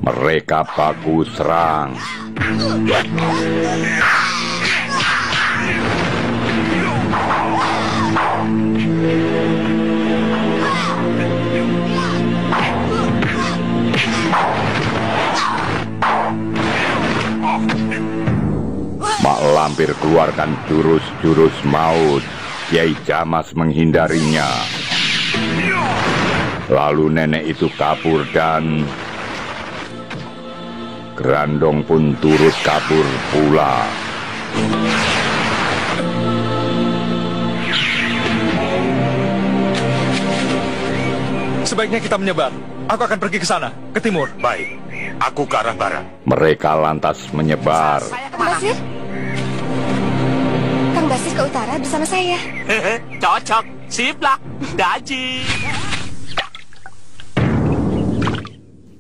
Mereka baku serang. Mak Lampir keluarkan jurus-jurus maut. Kiai Jamas menghindarinya. Lalu nenek itu kabur dan Grandong pun turut kabur pula.
Sebaiknya kita menyebar. Aku akan pergi ke sana, ke timur.
Baik, aku ke arah barat.
Mereka lantas menyebar.
Kang Basir? Kang Basir ke utara bersama saya.
Cocok, sip lah, Daji.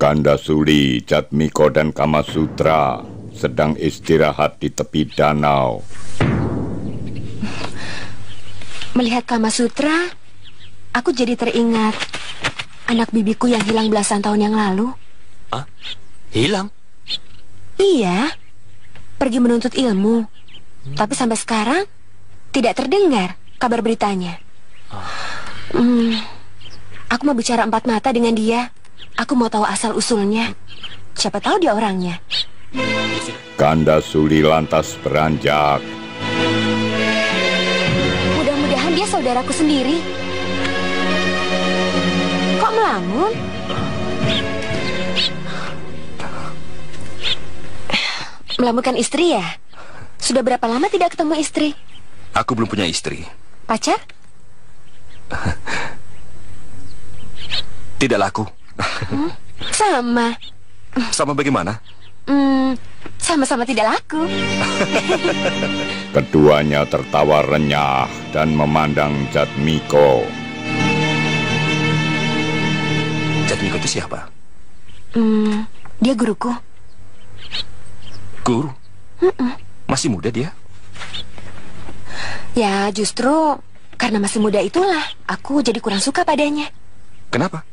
Gandasuli, Jatmiko, dan Kamasutra sedang istirahat di tepi danau.
Melihat Kamasutra, aku jadi teringat anak bibiku yang hilang belasan tahun yang lalu.
Hah? Hilang?
Iya, pergi menuntut ilmu. Tapi sampai sekarang tidak terdengar kabar beritanya. Aku mau bicara empat mata dengan dia. Aku mau tahu asal-usulnya. Siapa tahu dia orangnya.
Gandasuli lantas beranjak.
Mudah-mudahan dia saudaraku sendiri. Kok melamun? Melamunkan istri ya? Sudah berapa lama tidak ketemu istri?
Aku belum punya istri.
Pacar?
Tidak laku.
Sama.
Sama bagaimana?
Sama-sama tidak laku.
Keduanya tertawa renyah dan memandang Jatmiko.
Jatmiko itu siapa?
Dia guruku.
Guru? Masih muda dia?
Ya justru karena masih muda itulah aku jadi kurang suka padanya.
Kenapa?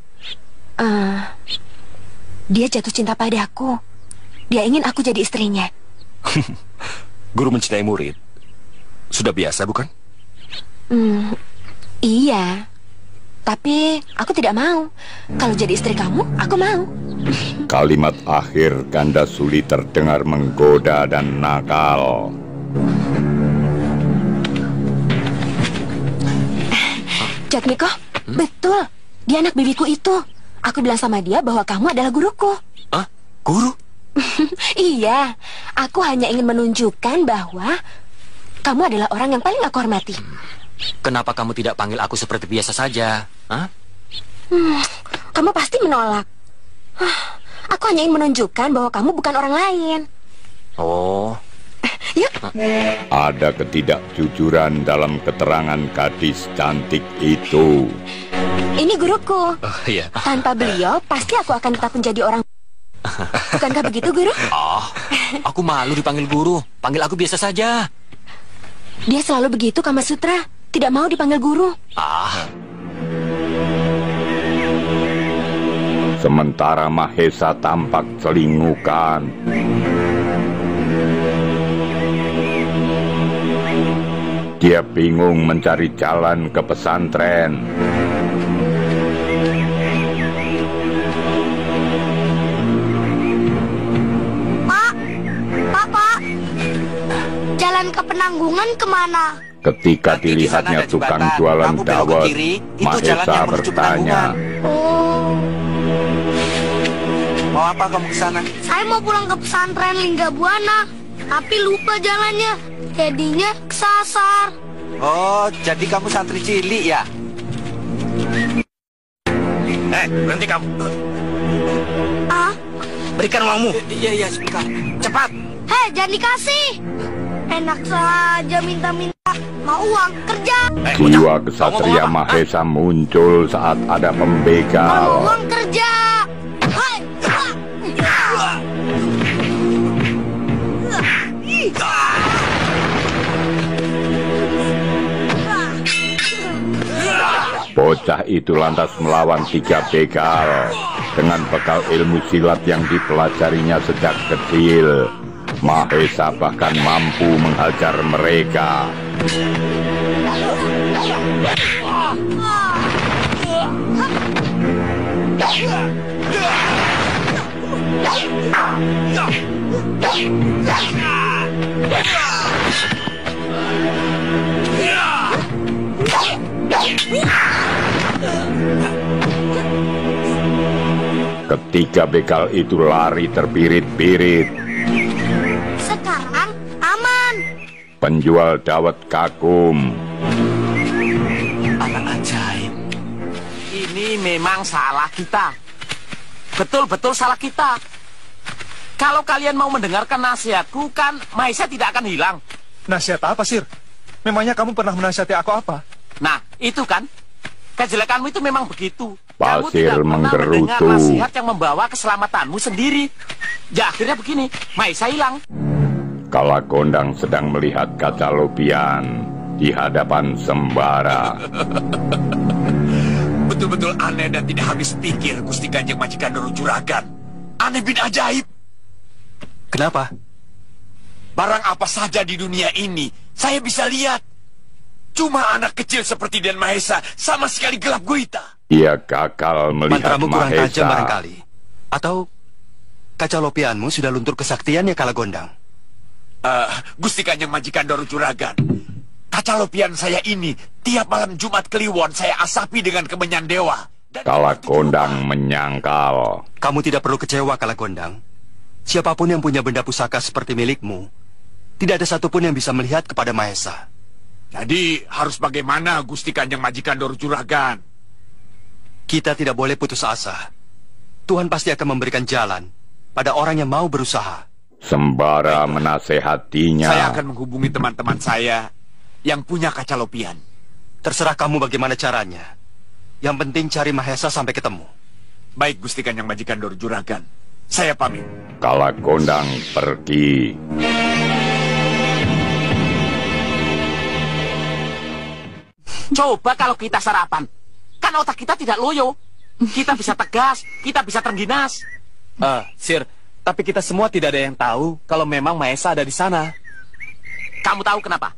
Dia jatuh cinta padaku. Dia ingin aku jadi istrinya.
Guru mencintai murid sudah biasa, bukan?
Iya. Tapi aku tidak mau. Kalau jadi istri kamu, aku mau.
Kalimat akhir Gandasuli terdengar menggoda dan nakal.
Jatmiko, betul. Dia anak bibiku itu. Aku bilang sama dia bahwa kamu adalah guruku.
Hah? Guru?
Iya, aku hanya ingin menunjukkan bahwa kamu adalah orang yang paling aku hormati.
Kenapa kamu tidak panggil aku seperti biasa saja? Hah?
Kamu pasti menolak. Aku hanya ingin menunjukkan bahwa kamu bukan orang lain.
Oh.
Yuk.
Ada ketidakjujuran dalam keterangan gadis cantik itu.
Ini guruku.
Iya.
Tanpa beliau, pasti aku akan tetap menjadi orang. Bukankah begitu, Guru?
Aku malu dipanggil guru. Panggil aku biasa saja.
Dia selalu begitu, Kamasutra. Tidak mau dipanggil guru.
Sementara Mahesa tampak celingukan. Dia bingung mencari jalan ke pesantren.
Pak, jalan ke Penanggungan kemana?
Ketika dilihatnya tukang jualan dawet, Mahesa bertanya,
Mau apa kamu ke sana?
Saya mau pulang ke pesantren Lingga Buana, tapi lupa jalannya. Jadinya kesasar.
Oh, jadi kamu santri cilik ya? Berhenti kamu. Berikan uangmu. Iya, sebentar. Cepat.
Hei, jangan dikasih. Enak saja minta-minta. Mau uang, kerja.
jiwa kesatria Mahesa muncul saat ada
Mau
pembegal.
uang, kerja. Hai.
Bocah itu lantas melawan 3 begal. Dengan bekal ilmu silat yang dipelajarinya sejak kecil, Mahesa bahkan mampu menghajar mereka. Ketiga begal itu lari terbirit-birit.
Sekarang aman.
Penjual dawet kagum.
Anak ajaib. Ini memang salah kita. Betul-betul salah kita. Kalau kalian mau mendengarkan nasihatku, kan Mahesa tidak akan hilang.
Nasihat apa, Sir? Memangnya kamu pernah menasihati aku apa?
Nah, itu kan. Kejelekanmu itu memang begitu. Kamu
Pasir
tidak pernah mendengar
menggerutu.
nasihat yang membawa keselamatanmu sendiri. Ya, akhirnya begini. Mahesa hilang.
Kala Gondang sedang melihat kaca lopian di hadapan Sembara.
Betul-betul aneh dan tidak habis pikir, Gusti Kanjeng Majikan Doro Juragan. Aneh bin ajaib.
Kenapa?
Barang apa saja di dunia ini saya bisa lihat. Cuma anak kecil seperti Den Mahesa sama sekali gelap gulita.
Ia gagal melihat
Mantramu kurang tajam
Mahesa.
barangkali. Atau kaca lopianmu sudah luntur kesaktiannya Kala Gondang.
Gusti Kanjeng Majikan Doro Juragan, kaca lopian saya ini tiap malam Jumat Kliwon saya asapi dengan kemenyan dewa.
Kala Gondang menyangkal.
Kamu tidak perlu kecewa Kala Gondang. Siapapun yang punya benda pusaka seperti milikmu, tidak ada satupun yang bisa melihat kepada Mahesa.
Jadi harus bagaimana Gusti Kanjeng Majikan Doro Juragan?
Kita tidak boleh putus asa. Tuhan pasti akan memberikan jalan pada orang yang mau berusaha.
Sembara menasehatinya.
Saya akan menghubungi teman-teman saya yang punya kaca lopian.
Terserah kamu bagaimana caranya. Yang penting cari Mahesa sampai ketemu.
Baik Gusti Kanjeng Majikan Doro Juragan. Saya pamit.
Kala Gondang pergi.
Coba kalau kita sarapan. Kan otak kita tidak loyo. Kita bisa tegas, kita bisa terengginas.
Sir, tapi kita semua tidak ada yang tahu kalau memang Mahesa ada di sana.
Kamu tahu kenapa?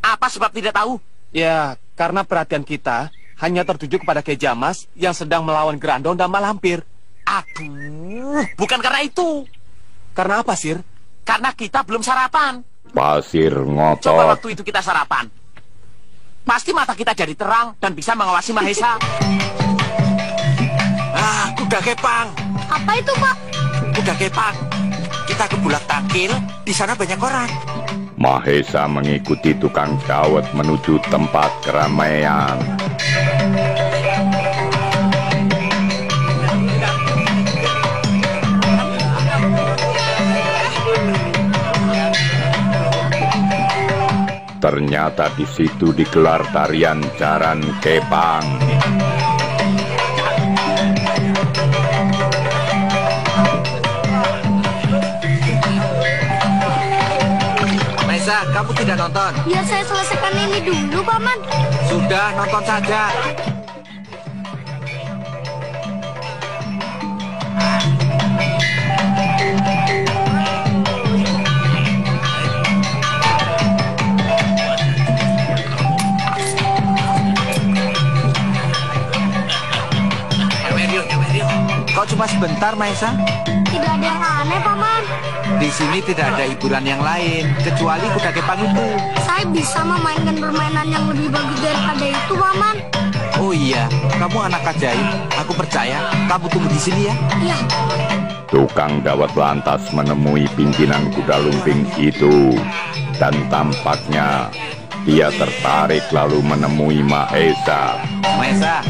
Apa sebab tidak tahu?
Ya, karena perhatian kita hanya tertuju kepada Ki Jamas yang sedang melawan Grandong dan Malampir.
Aduh, bukan karena itu.
Karena apa, Sir?
Karena kita belum sarapan.
Pasir
Coba
ngotot.
waktu itu kita sarapan. Pasti mata kita jadi terang dan bisa mengawasi Mahesa.
Kuda kepang.
Apa itu, Pak?
Kuda kepang. Kita ke Bulak Tangkil, di sana banyak orang.
Mahesa mengikuti tukang dawet menuju tempat keramaian. Ternyata di situ digelar tarian Jaran Kepang.
Maisa, kamu tidak nonton?
Biar saya selesaikan ini dulu, Paman.
Sudah, nonton saja. Kok cuma sebentar, Maisa?
Tidak ada yang aneh, Paman.
Di sini tidak ada hiburan yang lain, kecuali kuda kepang itu.
Saya bisa memainkan permainan yang lebih bagus daripada itu, Paman.
Oh iya, kamu anak ajaib. Aku percaya. Kamu tunggu di sini ya.
Iya.
Tukang dawet lantas menemui pimpinan kuda lumping itu. Dan tampaknya dia tertarik lalu menemui Mahesa.
Mahesa,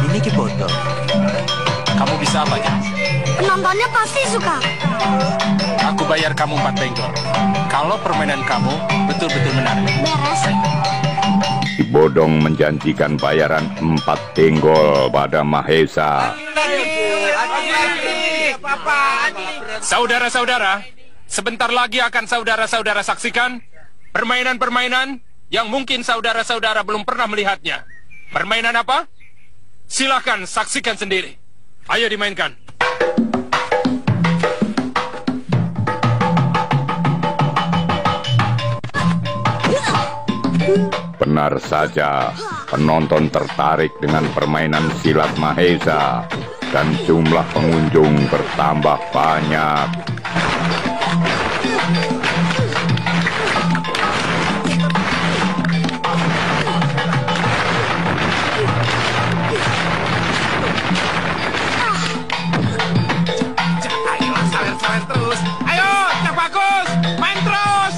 ini Ki Bodong.
Kamu bisa apa, ya?
Penontonnya pasti suka.
Aku bayar kamu 4 benggol. Kalau permainan kamu betul-betul menarik.
Beres.
Ki Bodong menjanjikan bayaran 4 benggol pada Mahesa.
Saudara-saudara, sebentar lagi akan saudara-saudara saksikan permainan-permainan yang mungkin saudara-saudara belum pernah melihatnya. Permainan apa? Silakan saksikan sendiri. Ayo dimainkan.
Benar saja, penonton tertarik dengan permainan silat Mahesa dan jumlah pengunjung bertambah banyak.
Sawer terus. Ayo, Cak Bagus, main terus.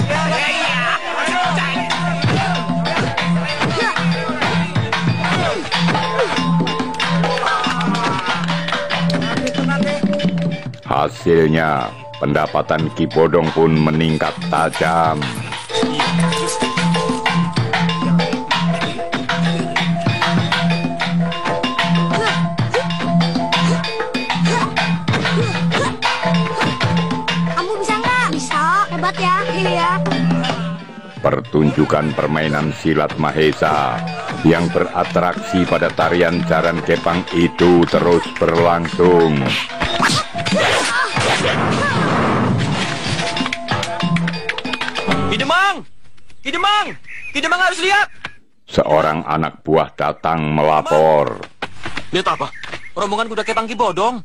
Hasilnya, pendapatan Ki Bodong pun meningkat tajam.
Kamu bisa nggak? Bisa. Hebat ya. Iya.
Pertunjukan permainan silat Mahesa yang beratraksi pada tarian Jaran Kepang itu terus berlangsung.
Kidemang! Kidemang! Kidemang harus lihat!
Seorang anak buah datang melapor.
Lihat apa? Rombongan kuda kepang Ki Bodong.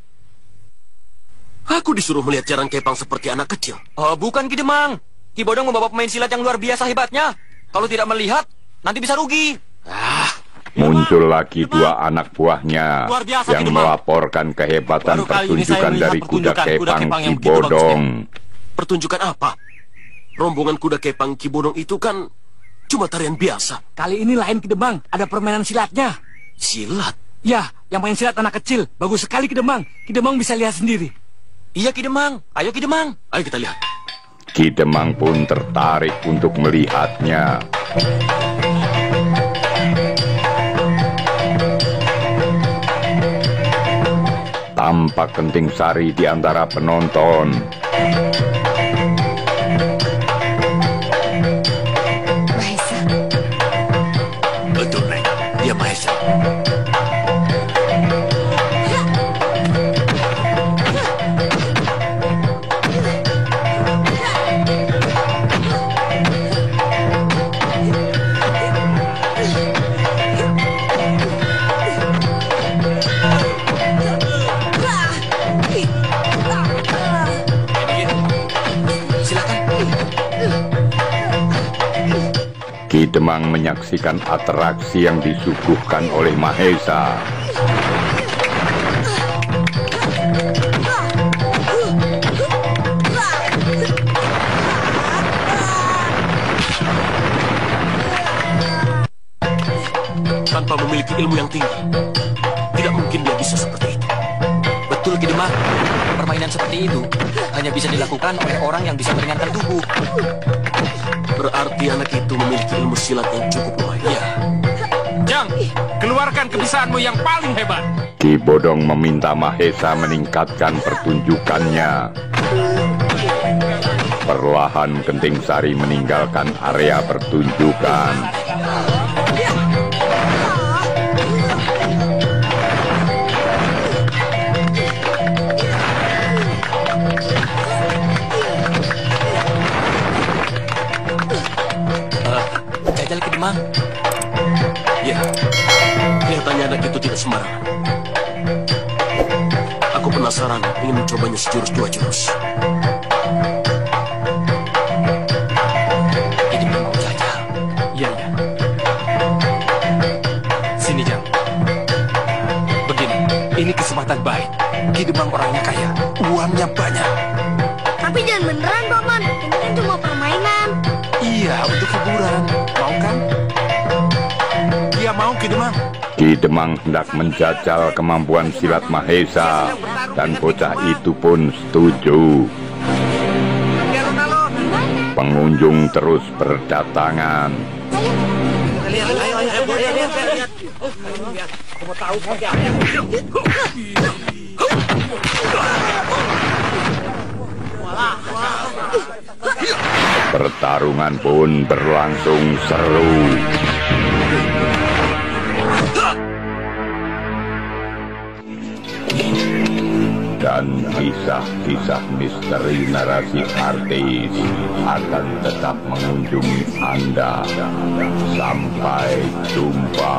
Aku disuruh melihat Jaran Kepang seperti anak kecil.
Oh, bukan Kidemang. Ki Bodong membawa pemain silat yang luar biasa hebatnya. Kalau tidak melihat, nanti bisa rugi.
Muncul lagi 2 anak buahnya
biasa,
yang
Kidemang.
melaporkan kehebatan
Baru kali ini saya
pertunjukan
melihat
dari kuda
pertunjukan
kepang
yang
Ki
begitu bagus,
Bodong.
Pertunjukan apa? Rombongan kuda kepang Ki Bodong itu kan cuma tarian biasa.
Kali ini lain Kidemang, ada permainan silatnya.
Silat?
Ya, yang main silat anak kecil. Bagus sekali Kidemang. Kidemang bisa lihat sendiri.
Iya Kidemang, ayo Kidemang.
Ayo kita lihat.
Ki Demang pun tertarik untuk melihatnya. Tampak Kenting Sari di antara penonton.
Mahesa.
Betul, Neng. Dia Mahesa.
Ki Demang menyaksikan atraksi yang disuguhkan oleh Mahesa.
Tanpa memiliki ilmu yang tinggi, tidak mungkin dia bisa seperti itu.
Betul Kidemang. Permainan seperti itu hanya bisa dilakukan oleh orang yang bisa meringankan tubuh.
Berarti anak itu memiliki ilmu jurus silat yang cukup lumayan.
Ya. Jang, keluarkan kebisaanmu yang paling hebat.
Ki Bodong meminta Mahesa meningkatkan pertunjukannya. Perlahan Kenting Sari meninggalkan area pertunjukan.
Jajal Ki Demang.
Ya, kelihatannya anak itu tidak sembarangan. Aku penasaran, ingin mencobanya sejurus dua jurus.
Ki Demang mau jajal.
Iya. Sini, Jang. Begini, ini kesempatan baik. Ki Demang orangnya kaya, uangnya banyak.
Tapi jangan beneran, Paman. Ini kan cuma permainan.
Iya, untuk hiburan. Mau kan? Iya mau, Ki Demang.
Ki Demang hendak menjajal kemampuan silat Mahesa, dan bocah itu pun setuju. Pengunjung terus berdatangan.
Lihat.
Aku mau tahu seperti apa.
Pertarungan pun berlangsung seru. Dan kisah-kisah misteri narasi artis akan tetap mengunjungi Anda. Sampai jumpa.